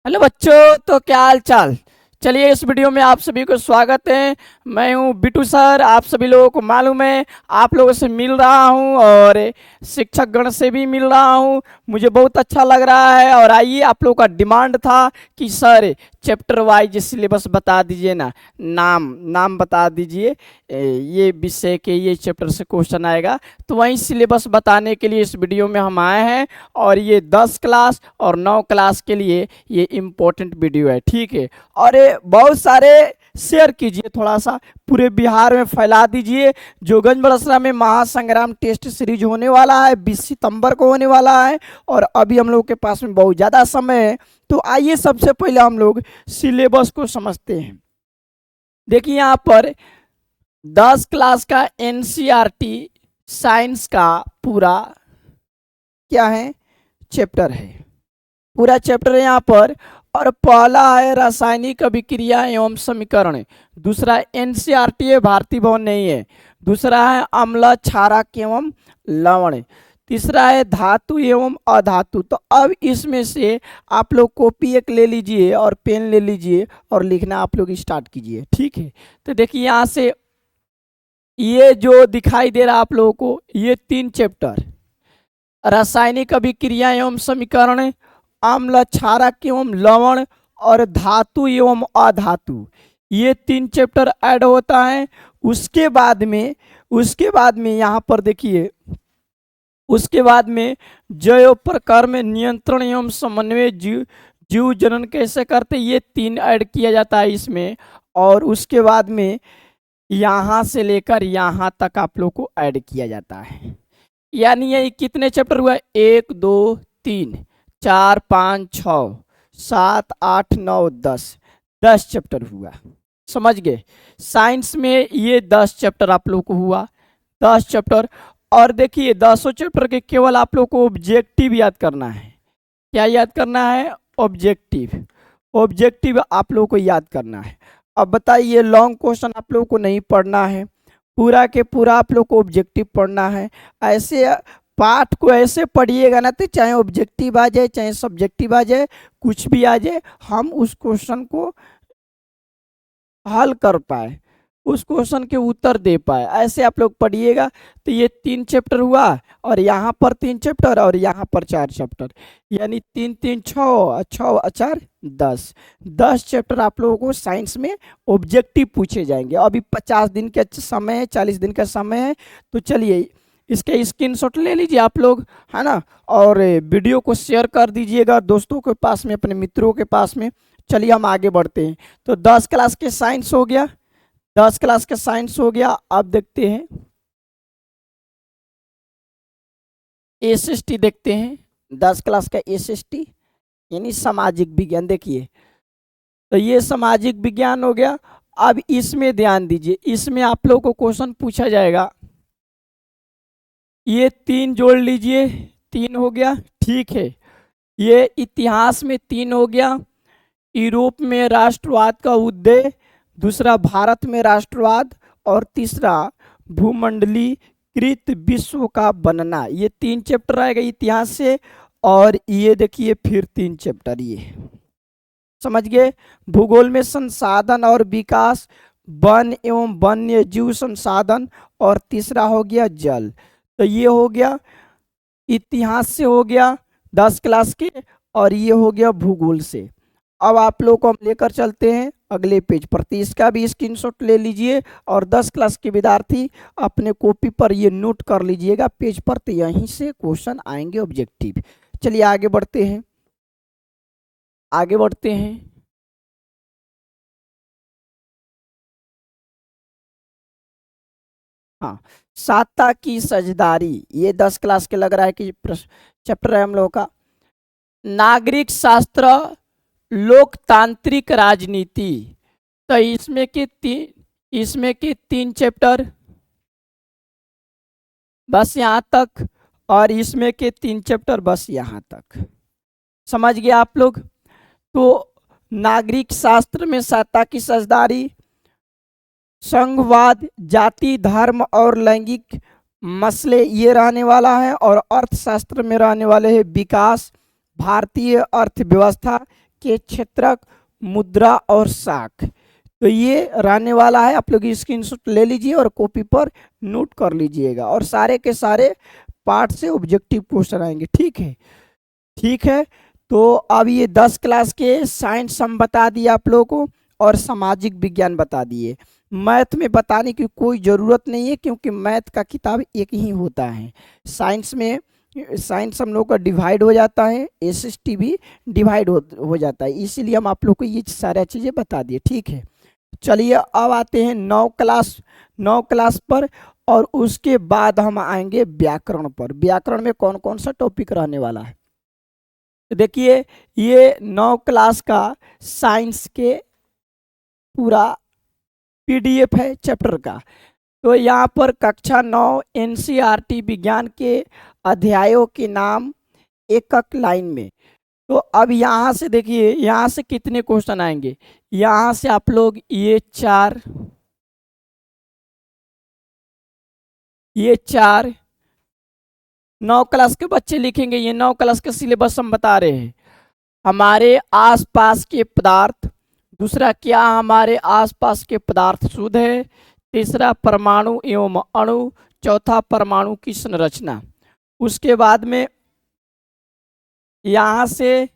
Hello बच्चों, तो क्या हाल चाल। चलिए, इस वीडियो में आप सभी को स्वागत है। मैं हूं बिटू सर। आप सभी लोगों को मालूम है, आप लोगों से मिल रहा हूं और शिक्षक गण से भी मिल रहा हूं। मुझे बहुत अच्छा लग रहा है। और आइए, आप लोगों का डिमांड था कि सर चैप्टर वाइज सिलेबस बता दीजिए ना, नाम नाम बता दीजिए। ये विषय के ये चैप्टर से क्वेश्चन आएगा, तो वही सिलेबस बताने के लिए इस वीडियो में हम आए हैं। और ये 10 क्लास और 9 क्लास के लिए ये इम्पोर्टेंट वीडियो है, ठीक है। और ये बहुत सारे शेयर कीजिए, थोड़ा सा पूरे बिहार में फैला दीजिए। जोगंज बड़सरा में महासंग्राम टेस्ट सीरीज होने वाला है, 20 सितंबर को होने वाला है। और अभी हम लोग के पास में बहुत ज़्यादा समय है। तो आइए, सबसे पहले हम लोग सिलेबस को समझते हैं। देखिए यहाँ पर 10 क्लास का एनसीईआरटी साइंस का पूरा क्या है, चैप्टर है। पूरा चैप्टर है यहाँ पर। और पहला है रासायनिक अभिक्रिया एवं समीकरण। दूसरा एनसीईआरटी है, भारतीय भवन नहीं है। दूसरा है अम्ल क्षारक एवं लवण। तीसरा है धातु एवं अधातु। तो अब इसमें से आप लोग कॉपी एक ले लीजिए और पेन ले लीजिए और लिखना आप लोग स्टार्ट कीजिए, ठीक है। तो देखिए यहाँ से ये जो दिखाई दे रहा आप लोगों को, ये 3 चैप्टर रासायनिक अभिक्रिया एवं समीकरण, अम्ल क्षारक एवं लवण और धातु एवं अधातु, ये 3 चैप्टर ऐड होता है। उसके बाद में यहाँ पर देखिए, उसके बाद में जैव प्रकार में नियंत्रण एवं समन्वय, जीव जनन कैसे करते, ये 3 ऐड किया जाता है इसमें। और उसके बाद में यहाँ से लेकर यहाँ तक आप लोग को ऐड किया जाता है। यानी ये कितने चैप्टर हुआ, 1 2 3 4 5 6 7 8 9 10, 10 चैप्टर हुआ। समझ गए। साइंस में ये 10 चैप्टर आप लोग को हुआ, 10 चैप्टर। और देखिए 10 चैप्टर के केवल आप लोग को ऑब्जेक्टिव याद करना है। क्या याद करना है, ऑब्जेक्टिव। ऑब्जेक्टिव आप लोग को याद करना है। अब बताइए, लॉन्ग क्वेश्चन आप लोग को नहीं पढ़ना है, पूरा के पूरा आप लोग को ऑब्जेक्टिव पढ़ना है। ऐसे पाठ को ऐसे पढ़िएगा ना, तो चाहे ऑब्जेक्टिव आ जाए चाहे सब्जेक्टिव आ जाए, कुछ भी आ जाए, हम उस क्वेश्चन को हल कर पाए, उस क्वेश्चन के उत्तर दे पाए, ऐसे आप लोग पढ़िएगा। तो ये 3 चैप्टर हुआ, और यहाँ पर 3 चैप्टर और यहाँ पर 4 चैप्टर, यानी 3 3 6 6 4 10, 10 चैप्टर आप लोगों को साइंस में ऑब्जेक्टिव पूछे जाएंगे। अभी 50 दिन का समय है, 40 दिन का समय है। तो चलिए, इसके स्क्रीनशॉट ले लीजिए आप लोग, है ना। और वीडियो को शेयर कर दीजिएगा दोस्तों के पास में, अपने मित्रों के पास में। चलिए, हम आगे बढ़ते हैं। तो 10 क्लास के साइंस हो गया, 10 क्लास का साइंस हो गया। अब देखते हैं एसएसटी, देखते हैं 10 क्लास का एसएसटी यानी सामाजिक विज्ञान। देखिए, तो ये सामाजिक विज्ञान हो गया। अब इसमें ध्यान दीजिए, इसमें आप लोगों को क्वेश्चन पूछा जाएगा। ये 3 जोड़ लीजिए, 3 हो गया, ठीक है। ये इतिहास में 3 हो गया। यूरोप में राष्ट्रवाद का उदय, दूसरा भारत में राष्ट्रवाद, और तीसरा भूमंडलीकृत विश्व का बनना। ये 3 चैप्टर आएगा इतिहास से। और ये देखिए फिर 3 चैप्टर, ये समझ गए। भूगोल में संसाधन और विकास, वन एवं वन्य जीव संसाधन, और तीसरा हो गया जल। तो ये हो गया इतिहास से, हो गया 10 क्लास के। और ये हो गया भूगोल से। अब आप लोग को हम लेकर चलते हैं अगले पेज पर, तो इसका भी स्क्रीनशॉट ले लीजिए। और 10 क्लास के विद्यार्थी अपने कॉपी पर ये नोट कर लीजिएगा पेज पर, तो यहीं से क्वेश्चन आएंगे ऑब्जेक्टिव। चलिए आगे बढ़ते हैं, आगे बढ़ते हैं। हाँ, साता की सजदारी, ये 10 क्लास के लग रहा है कि चैप्टर है हम लोगों का। नागरिक शास्त्र, लोकतांत्रिक राजनीति। तो इसमें के 3 चैप्टर, बस यहाँ तक। और इसमें के 3 चैप्टर बस यहाँ तक। समझ गए आप लोग। तो नागरिक शास्त्र में साता की सजदारी, संघवाद, जाति धर्म और लैंगिक मसले ये रहने वाला है। और अर्थशास्त्र में रहने वाले हैं विकास, भारतीय अर्थव्यवस्था के क्षेत्रक, मुद्रा और शाख। तो ये रहने वाला है, आप लोग स्क्रीनशॉट ले लीजिए और कॉपी पर नोट कर लीजिएगा, और सारे के सारे पार्ट से ऑब्जेक्टिव क्वेश्चन आएंगे। ठीक है, ठीक है। तो अब ये 10 क्लास के साइंस हम बता दिए आप लोगों को, और सामाजिक विज्ञान बता दिए। मैथ में बताने की कोई ज़रूरत नहीं है, क्योंकि मैथ का किताब एक ही होता है। साइंस में साइंस हम लोग का डिवाइड हो जाता है, एसएसटी भी डिवाइड हो जाता है, इसीलिए हम आप लोग को ये सारी चीज़ें बता दिए। ठीक है, चलिए अब आते हैं 9 क्लास पर, और उसके बाद हम आएंगे व्याकरण पर। व्याकरण में कौन कौन सा टॉपिक रहने वाला है, तो देखिए ये 9 क्लास का साइंस के पूरा पीडीएफ है चैप्टर का। तो यहाँ पर कक्षा 9 एनसीईआरटी विज्ञान के अध्यायों के नाम एक लाइन में। तो अब यहाँ से देखिए, यहाँ से कितने क्वेश्चन आएंगे। यहाँ से आप लोग ये चार 9 क्लास के बच्चे लिखेंगे। ये 9 क्लास का सिलेबस हम बता रहे हैं। हमारे आसपास के पदार्थ, दूसरा क्या हमारे आसपास के पदार्थ शुद्ध है, तीसरा परमाणु एवं अणु, चौथा परमाणु की संरचना। उसके बाद में यहाँ से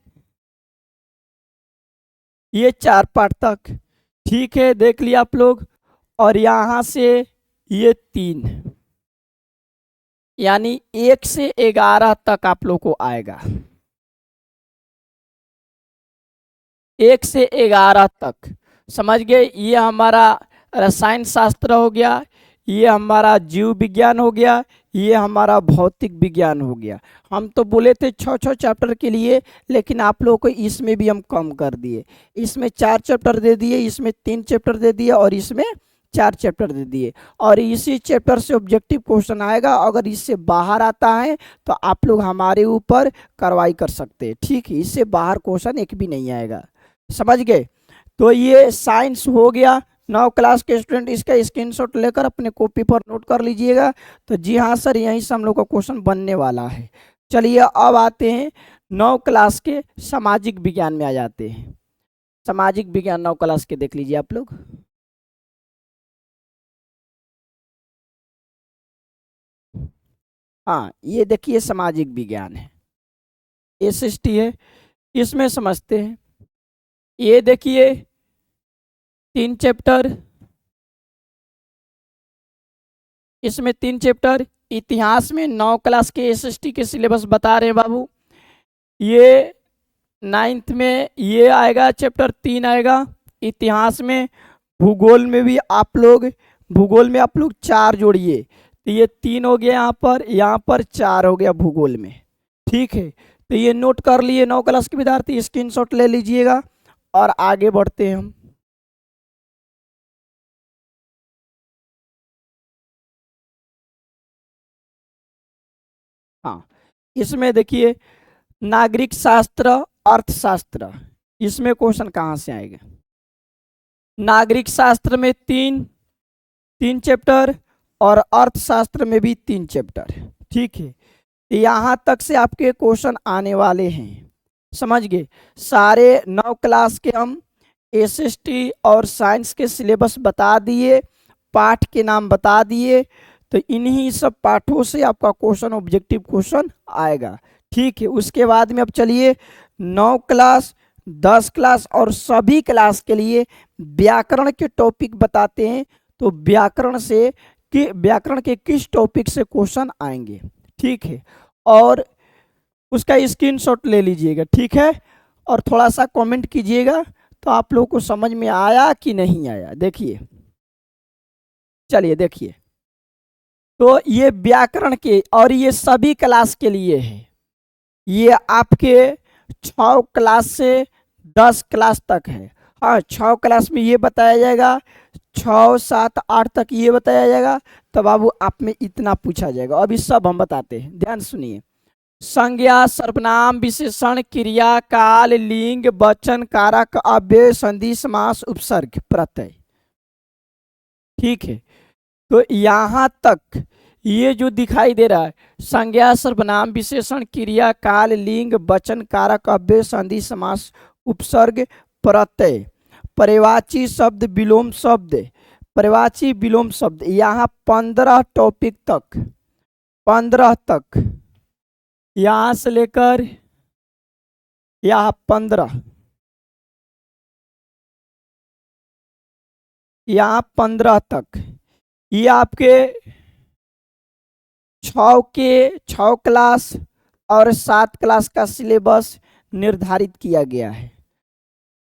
ये 4 पार्ट तक, ठीक है, देख लिया आप लोग। और यहाँ से ये 3, यानी 1 से 11 तक आप लोग को आएगा, 1 से 11 तक, समझ गए। ये हमारा रसायन शास्त्र हो गया, ये हमारा जीव विज्ञान हो गया, ये हमारा भौतिक विज्ञान हो गया। हम तो बोले थे 6 चैप्टर के लिए, लेकिन आप लोगों को इसमें भी हम कम कर दिए। इसमें 4 चैप्टर दे दिए, इसमें 3 चैप्टर दे दिए, और इसमें 4 चैप्टर दे दिए। और इसी चैप्टर से ऑब्जेक्टिव क्वेश्चन आएगा। अगर इससे बाहर आता है तो आप लोग हमारे ऊपर कार्रवाई कर सकते हैं। ठीक है, इससे बाहर क्वेश्चन एक भी नहीं आएगा, समझ गए। तो ये साइंस हो गया। 9 क्लास के स्टूडेंट इसका स्क्रीनशॉट लेकर अपने कॉपी पर नोट कर लीजिएगा। तो जी हाँ सर, यहीं से हम लोग का क्वेश्चन बनने वाला है। चलिए अब आते हैं 9 क्लास के सामाजिक विज्ञान में आ जाते हैं। सामाजिक विज्ञान 9 क्लास के देख लीजिए आप लोग। हाँ, ये देखिए सामाजिक विज्ञान है, एसएसटी है, इसमें समझते हैं। ये देखिए 3 चैप्टर, इसमें 3 चैप्टर। इतिहास में 9 क्लास के एसएसटी के सिलेबस बता रहे हैं बाबू। ये 9th में ये आएगा, चैप्टर 3 आएगा इतिहास में। भूगोल में भी आप लोग, भूगोल में आप लोग 4 जोड़िए, तो ये 3 हो गया, यहाँ पर 4 हो गया भूगोल में। ठीक है, तो ये नोट कर लिए 9 क्लास के विद्यार्थी, स्क्रीनशॉट ले लीजिएगा। और आगे बढ़ते हैं हम। हाँ, इसमें देखिए नागरिक शास्त्र, अर्थशास्त्र, इसमें क्वेश्चन कहाँ से आएगा। नागरिक शास्त्र में 3 चैप्टर, और अर्थशास्त्र में भी 3 चैप्टर। ठीक है, यहाँ तक से आपके क्वेश्चन आने वाले हैं, समझ गए। सारे 9 क्लास के हम एसएसटी और साइंस के सिलेबस बता दिए, पाठ के नाम बता दिए। तो इन्हीं सब पाठों से आपका क्वेश्चन, ऑब्जेक्टिव क्वेश्चन आएगा। ठीक है, उसके बाद में अब चलिए 9 क्लास, 10 क्लास और सभी क्लास के लिए व्याकरण के टॉपिक बताते हैं। तो व्याकरण के किस टॉपिक से क्वेश्चन आएंगे। ठीक है, और उसका स्क्रीनशॉट ले लीजिएगा। ठीक है, और थोड़ा सा कमेंट कीजिएगा तो आप लोगों को समझ में आया कि नहीं आया। देखिए, चलिए देखिए, तो ये व्याकरण के, और ये सभी क्लास के लिए है। ये आपके 6 क्लास से 10 क्लास तक है। हाँ, 6 क्लास में ये बताया जाएगा, 6, 7, 8 तक ये बताया जाएगा। तो बाबू आप में इतना पूछा जाएगा। अभी सब हम बताते हैं, ध्यान सुनिए। संज्ञा, सर्वनाम, विशेषण, क्रिया, काल, लिंग, वचन, कारक, अव्यय, संधि, समास, उपसर्ग, प्रत्यय। ठीक है, तो यहाँ तक ये जो दिखाई दे रहा है, संज्ञा, सर्वनाम, विशेषण, क्रिया, काल, लिंग, वचन, कारक, अव्यय, संधि, समास, उपसर्ग प्रत्यय, पर्यायवाची शब्द, विलोम शब्द, पर्यायवाची विलोम शब्द। यहाँ 15 टॉपिक तक, 15 तक, यहाँ से लेकर यहाँ 15, यहाँ 15 तक, ये आपके 6 क्लास और 7 क्लास का सिलेबस निर्धारित किया गया है।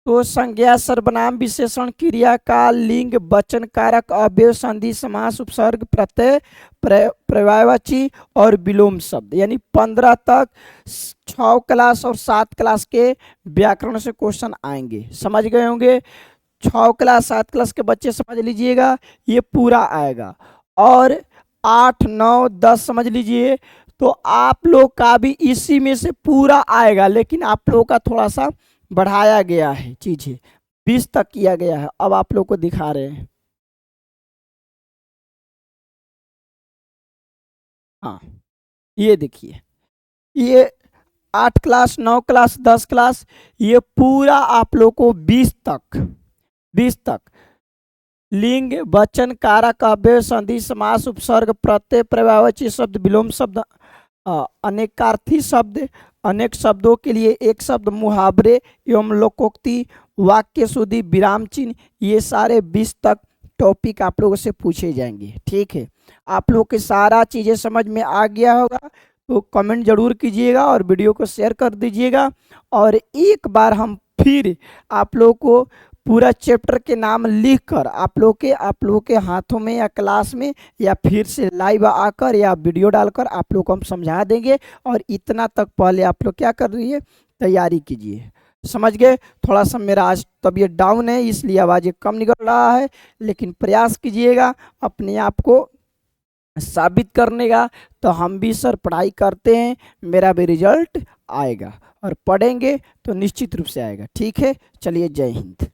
तो संज्ञा, सर्वनाम, विशेषण, क्रिया, काल, लिंग, वचन, कारक, अव्यय, संधि, समास, उपसर्ग, प्रत्यय, पर्यायवाची और विलोम शब्द, यानी 15 तक 6 क्लास और 7 क्लास के व्याकरण से क्वेश्चन आएंगे। समझ गए होंगे? 6 क्लास 7 क्लास के बच्चे समझ लीजिएगा, ये पूरा आएगा। और 8 9 10 समझ लीजिए, तो आप लोग का भी इसी में से पूरा आएगा, लेकिन आप लोगों का थोड़ा सा बढ़ाया गया है, चीजें 20 तक किया गया है। अब आप लोग को दिखा रहे हैं। हाँ, ये देखिए, ये 8 क्लास 9 क्लास 10 क्लास, ये पूरा आप लोग को 20 तक लिंग, वचन, कारक, अव्यय, संधि, समास, उपसर्ग, प्रत्यय, पर्यायवाची शब्द, विलोम शब्द, अनेकार्थी शब्द, अनेक शब्दों के लिए एक शब्द, मुहावरे एवं लोकोक्ति, वाक्य शुद्धि, विराम चिन्ह, ये सारे 20 तक टॉपिक आप लोगों से पूछे जाएंगे। ठीक है, आप लोग के सारा चीज़ें समझ में आ गया होगा, तो कमेंट जरूर कीजिएगा और वीडियो को शेयर कर दीजिएगा। और एक बार हम फिर आप लोग को पूरा चैप्टर के नाम लिखकर आप लोग के हाथों में या क्लास में या फिर से लाइव आकर या वीडियो डालकर आप लोग को हम समझा देंगे। और इतना तक पहले आप लोग क्या कर रही है, तैयारी कीजिए। समझ गए? थोड़ा सा मेरा आज तबीयत डाउन है, इसलिए आवाज़ें कम निकल रहा है, लेकिन प्रयास कीजिएगा अपने आप को साबित करने का। तो हम भी सर पढ़ाई करते हैं, मेरा भी रिजल्ट आएगा, और पढ़ेंगे तो निश्चित रूप से आएगा। ठीक है, चलिए, जय हिंद।